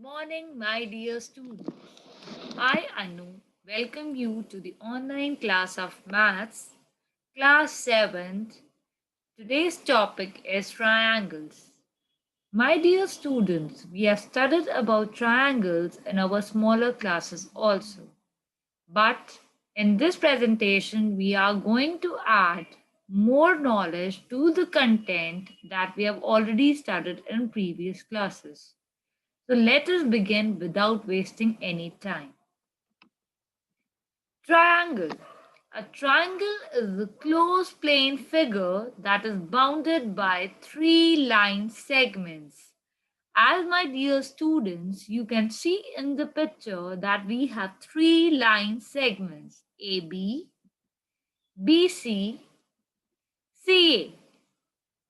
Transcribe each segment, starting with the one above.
morning, my dear students. I, Annu, welcome you to the online class of Maths, Class 7th. Today's topic is triangles. My dear students, we have studied about triangles in our smaller classes also. But in this presentation, we are going to add more knowledge to the content that we have already studied in previous classes. So let us begin without wasting any time. Triangle. A triangle is a closed plane figure that is bounded by three line segments. As my dear students, you can see in the picture that we have three line segments AB, BC, CA.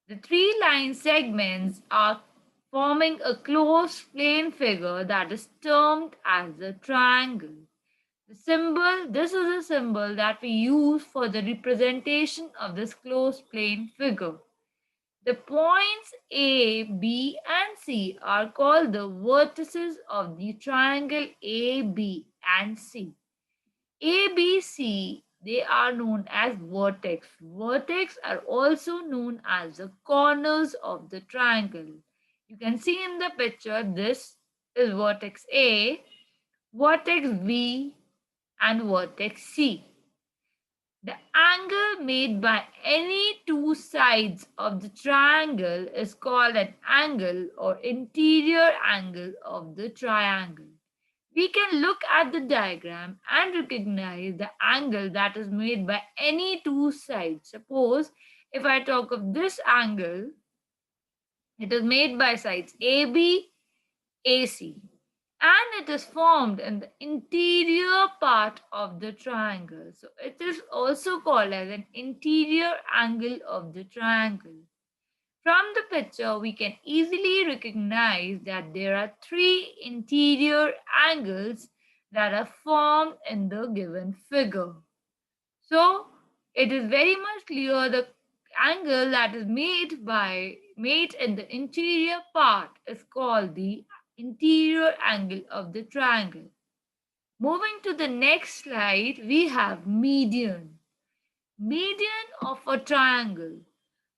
The three line segments are forming a closed plane figure that is termed as a triangle. This is a symbol that we use for the representation of this closed plane figure. The points A, B, and C are called the vertices of the triangle A, B, and C. A, B, C, they are known as vertex. Vertex are also known as the corners of the triangle. You can see in the picture, this is vertex A, vertex B, and vertex C. The angle made by any two sides of the triangle is called an angle or interior angle of the triangle. We can look at the diagram and recognize the angle that is made by any two sides. Suppose if I talk of this angle, it is made by sides AB, AC, and it is formed in the interior part of the triangle. So it is also called as an interior angle of the triangle. From the picture, we can easily recognize that there are three interior angles that are formed in the given figure. So it is very much clear the angle that is made in the interior part is called the interior angle of the triangle. Moving to the next slide, we have median. Median of a triangle.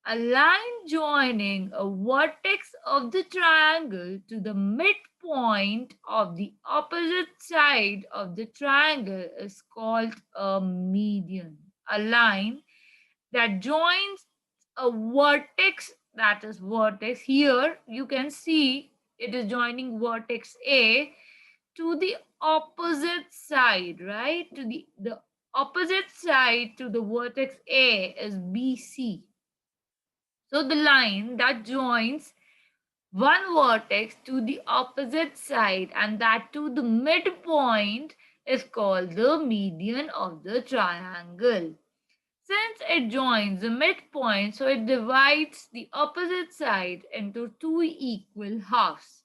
A line joining a vertex of the triangle to the midpoint of the opposite side of the triangle is called a median. A line that joins a vertex, that is vertex. Here you can see it is joining vertex A to the opposite side, right? The opposite side to the vertex A is BC. So the line that joins one vertex to the opposite side and that to the midpoint is called the median of the triangle. Since it joins the midpoint, so it divides the opposite side into two equal halves.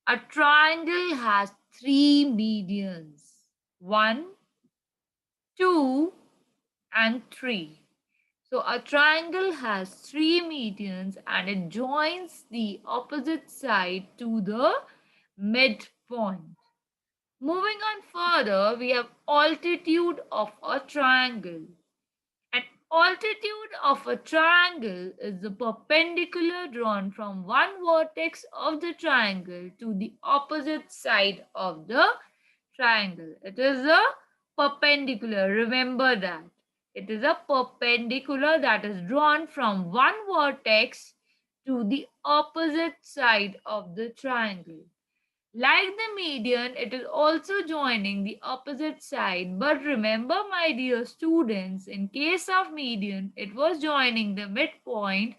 A triangle has three medians: 1, 2, and 3. So a triangle has three medians and it joins the opposite side to the midpoint. Moving on further, we have altitude of a triangle. An altitude of a triangle is the perpendicular drawn from one vertex of the triangle to the opposite side of the triangle. It is a perpendicular. Remember that. It is a perpendicular that is drawn from one vertex to the opposite side of the triangle. Like the median, it is also joining the opposite side. But remember, my dear students, in case of median, it was joining the midpoint.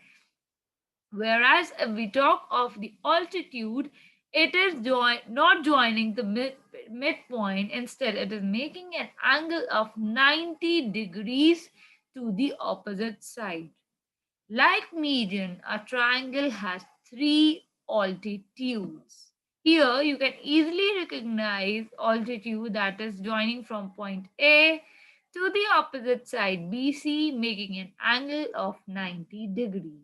Whereas if we talk of the altitude, it is not joining the midpoint. Instead, it is making an angle of 90 degrees to the opposite side. Like median, a triangle has three altitudes. Here you can easily recognize altitude that is joining from point A to the opposite side BC, making an angle of 90 degrees.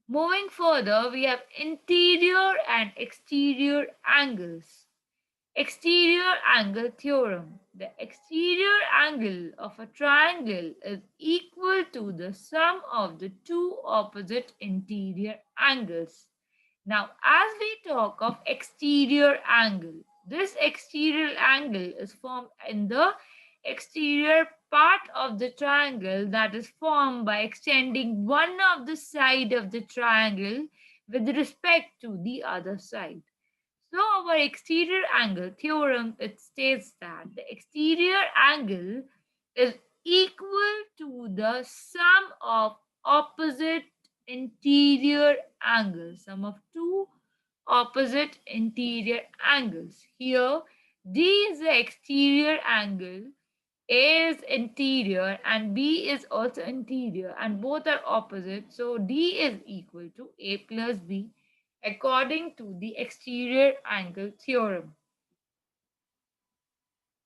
Moving further, we have interior and exterior angles. Exterior angle theorem. The exterior angle of a triangle is equal to the sum of the two opposite interior angles. Now, as we talk of exterior angle, this exterior angle is formed in the exterior part of the triangle that is formed by extending one of the side of the triangle with respect to the other side. So our exterior angle theorem, it states that the exterior angle is equal to the sum of opposite interior angles, sum of two opposite interior angles. Here D is the exterior angle, A is interior and B is also interior, and both are opposite. So D is equal to A plus B according to the exterior angle theorem.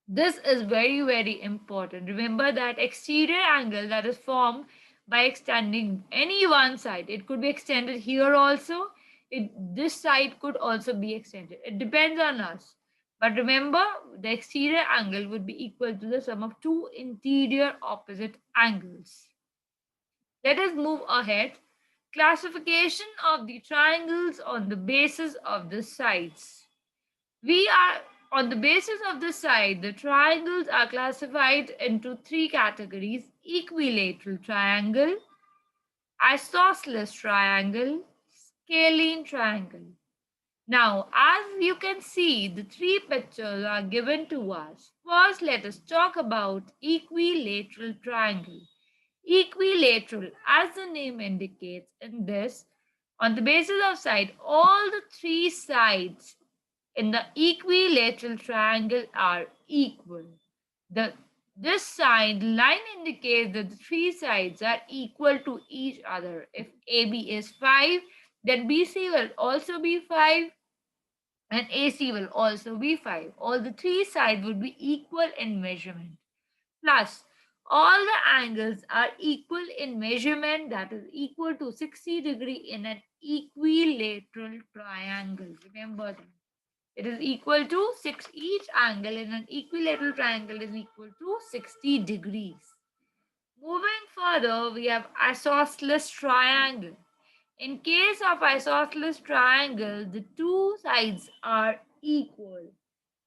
This is very important. Remember that exterior angle that is formed by extending any one side. It could be extended here also. This side could also be extended. It depends on us. But remember, the exterior angle would be equal to the sum of two interior opposite angles. Let us move ahead. Classification of the triangles on the basis of the sides. We are on the basis of the side, the triangles are classified into three categories: equilateral triangle, isosceles triangle, scalene triangle. Now, as you can see, the three pictures are given to us. First, let us talk about equilateral triangle. Equilateral, as the name indicates, in this, on the basis of side, all the three sides in the equilateral triangle are equal. The this side line indicates that the three sides are equal to each other. If AB is 5, then BC will also be 5 and AC will also be 5. All the three sides would be equal in measurement. Plus, all the angles are equal in measurement, that is equal to 60 degree in an equilateral triangle. Remember that. It is equal to 6. Each angle in an equilateral triangle is equal to 60 degrees. Moving further, we have isosceles triangle. In case of isosceles triangle, the two sides are equal.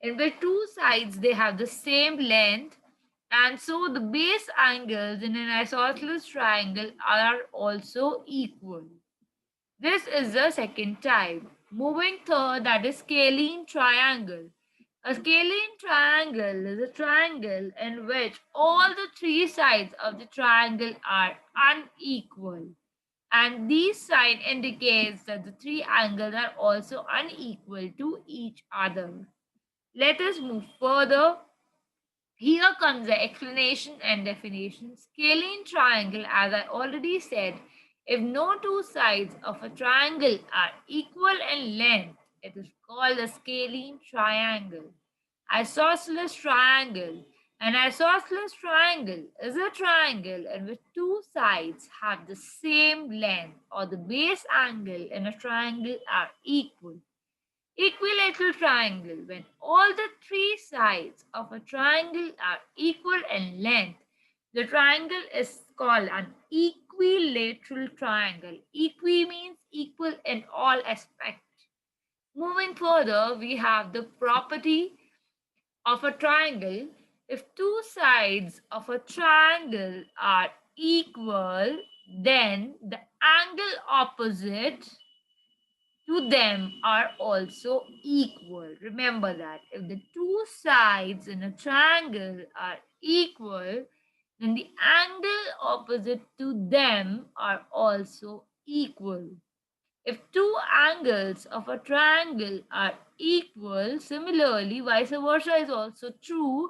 In which two sides they have the same length, and so the base angles in an isosceles triangle are also equal. This is the second type. Moving third, that is scalene triangle. A scalene triangle is a triangle in which all the three sides of the triangle are unequal. And this sign indicates that the three angles are also unequal to each other. Let us move further. Here comes the explanation and definition. Scalene triangle, as I already said, if no two sides of a triangle are equal in length, it is called a scalene triangle. Isosceles triangle. An isosceles triangle is a triangle in which two sides have the same length, or the base angle in a triangle are equal. Equilateral triangle. When all the three sides of a triangle are equal in length, the triangle is called an equilateral triangle. Equi means equal in all aspects. Moving further, we have the property of a triangle. If two sides of a triangle are equal, then the angle opposite to them are also equal. Remember that if the two sides in a triangle are equal, then the angle opposite to them are also equal. If two angles of a triangle are equal, similarly, vice versa is also true.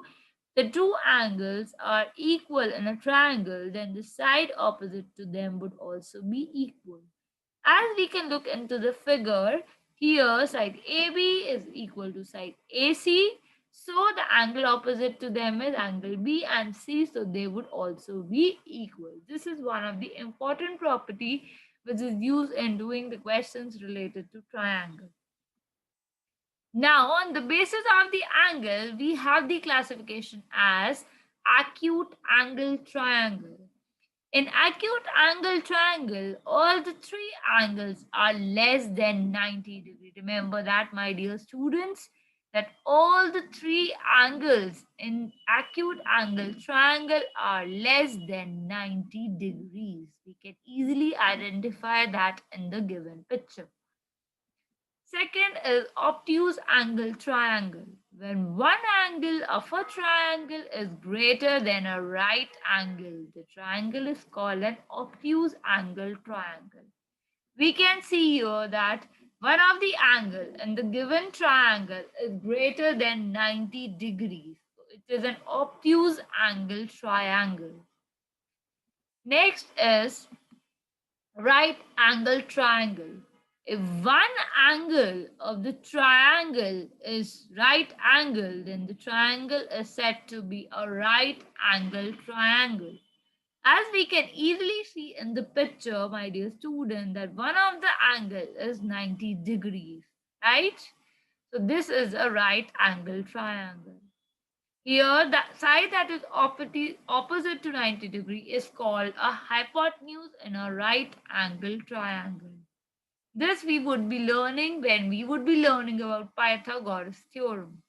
The two angles are equal in a triangle, then the side opposite to them would also be equal. As we can look into the figure, here side AB is equal to side AC. So the angle opposite to them is angle B and C. So they would also be equal. This is one of the important property which is used in doing the questions related to triangle. Now, on the basis of the angle, we have the classification as acute angle triangle. In acute angle triangle, all the three angles are less than 90 degrees. Remember that, my dear students, that all the three angles in acute angle triangle are less than 90 degrees. We can easily identify that in the given picture. Second is obtuse angle triangle. When one angle of a triangle is greater than a right angle, the triangle is called an obtuse angle triangle. We can see here that one of the angle in the given triangle is greater than 90 degrees. So it is an obtuse angle triangle. Next is right angle triangle. If one angle of the triangle is right angle, then the triangle is said to be a right angle triangle. As we can easily see in the picture, my dear student, that one of the angle is 90 degrees, right? So this is a right angle triangle. Here, the side that is opposite to 90 degree is called a hypotenuse in a right angle triangle. This we would be learning when we would be learning about Pythagoras theorem.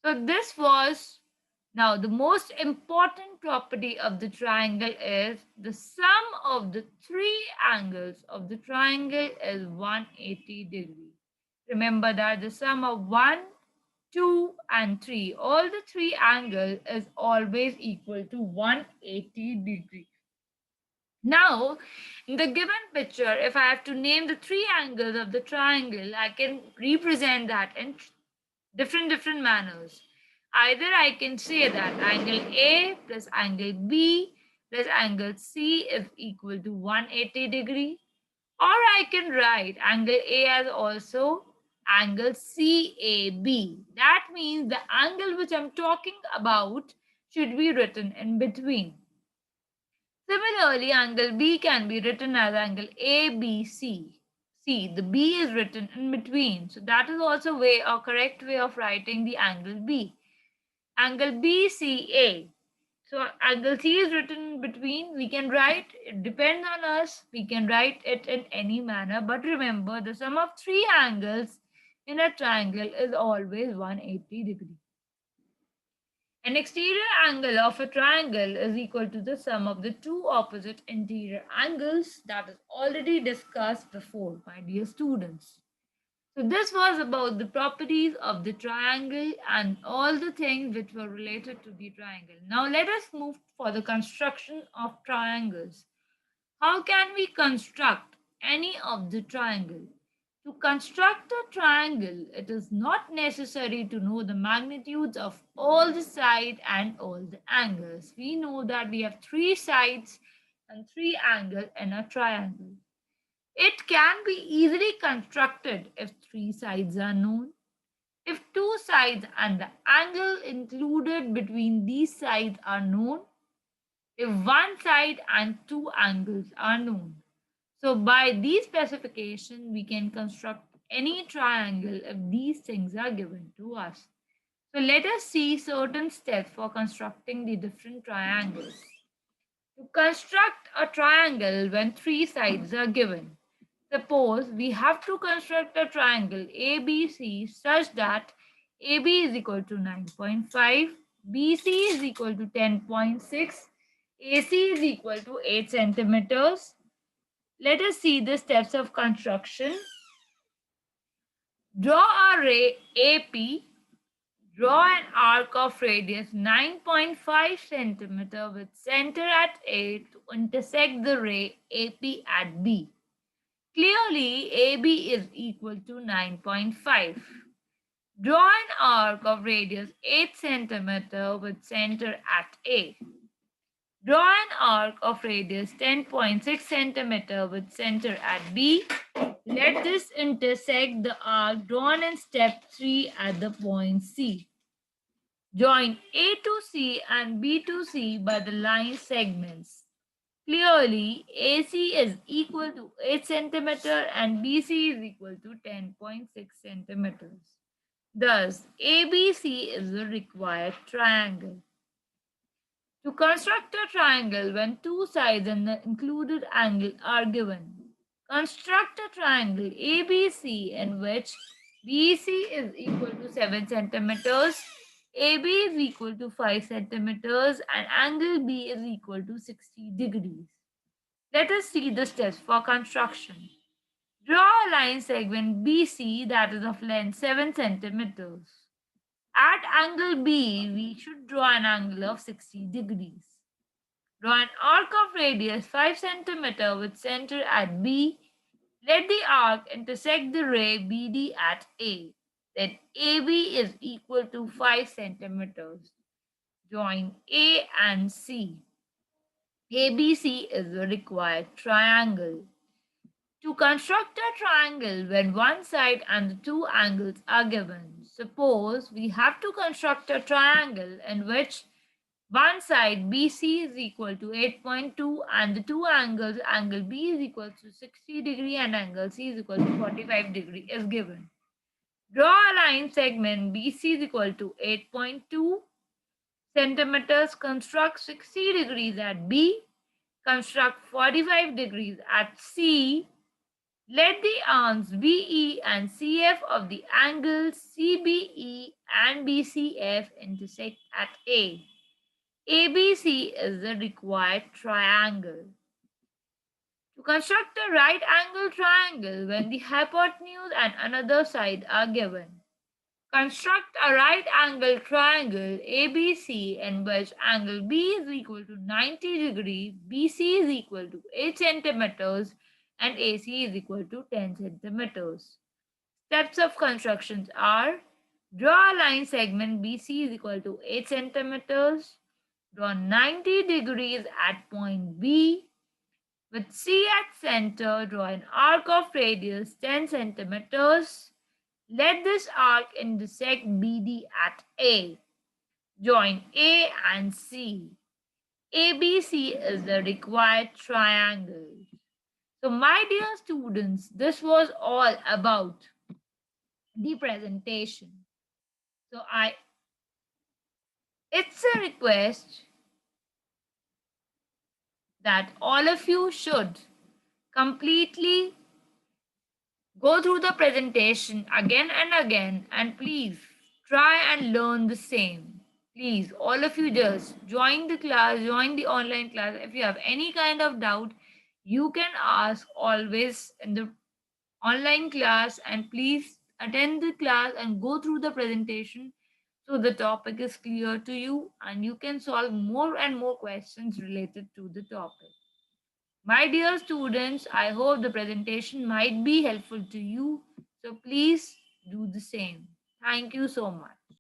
So this was now the most important property of the triangle is the sum of the three angles of the triangle is 180 degrees. Remember that the sum of 1, 2 and 3, all the three angles is always equal to 180 degrees. Now, in the given picture, if I have to name the three angles of the triangle, I can represent that in different manners. Either I can say that angle A plus angle B plus angle C is equal to 180 degree, or I can write angle A as also angle CAB. That means the angle which I'm talking about should be written in between. Similarly, angle B can be written as angle ABC. See, the B is written in between. So that is also a correct way of writing the angle B. Angle BCA. So angle C is written in between. We can write, it depends on us. We can write it in any manner. But remember, the sum of three angles in a triangle is always 180 degrees. An exterior angle of a triangle is equal to the sum of the two opposite interior angles that is already discussed before, my dear students. So this was about the properties of the triangle and all the things which were related to the triangle. Now let us move for the construction of triangles. How can we construct any of the triangle? To construct a triangle, it is not necessary to know the magnitudes of all the sides and all the angles. We know that we have three sides and three angles in a triangle. It can be easily constructed if three sides are known. If two sides and the angle included between these sides are known, if one side and two angles are known. So by these specifications, we can construct any triangle if these things are given to us. So let us see certain steps for constructing the different triangles. To construct a triangle when three sides are given. Suppose we have to construct a triangle ABC such that AB is equal to 9.5, BC is equal to 10.6, AC is equal to 8 centimeters. Let us see the steps of construction. Draw a ray AP. Draw an arc of radius 9.5 centimeter with center at A to intersect the ray AP at B. Clearly, AB is equal to 9.5. Draw an arc of radius 8 centimeter with center at A. Draw an arc of radius 10.6 centimeter with center at B. Let this intersect the arc drawn in step 3 at the point C. Join A to C and B to C by the line segments. Clearly, AC is equal to 8 centimeter and BC is equal to 10.6 centimeters. Thus, ABC is the required triangle. To construct a triangle when two sides and the included angle are given. Construct a triangle ABC in which BC is equal to 7 centimeters, AB is equal to 5 centimeters, and angle B is equal to 60 degrees. Let us see the steps for construction. Draw a line segment BC that is of length 7 centimeters. At angle B, we should draw an angle of 60 degrees. Draw an arc of radius 5 centimeters with center at B. Let the arc intersect the ray BD at A. Then AB is equal to 5 centimeters. Join A and C. ABC is the required triangle. To construct a triangle when one side and the two angles are given. Suppose we have to construct a triangle in which one side BC is equal to 8.2 and the two angles, angle B is equal to 60 degree and angle C is equal to 45 degree is given. Draw a line segment BC is equal to 8.2 centimeters, construct 60 degrees at B, construct 45 degrees at C. Let the arms BE and CF of the angles CBE and BCF intersect at A. ABC is the required triangle. To construct a right angle triangle when the hypotenuse and another side are given. Construct a right angle triangle ABC in which angle B is equal to 90 degree, BC is equal to 8 centimeters and AC is equal to 10 centimeters. Steps of constructions are: draw a line segment BC is equal to 8 centimeters, draw 90 degrees at point B, with C at center, draw an arc of radius 10 centimeters. Let this arc intersect BD at A. Join A and C. ABC is the required triangle. So, my dear students, this was all about the presentation. So, it's a request that all of you should completely go through the presentation again and again, and please try and learn the same. Please, all of you just join the class, join the online class. If you have any kind of doubt, you can ask always in the online class, and please attend the class and go through the presentation so the topic is clear to you and you can solve more and more questions related to the topic. My dear students, I hope the presentation might be helpful to you. So please do the same. Thank you so much.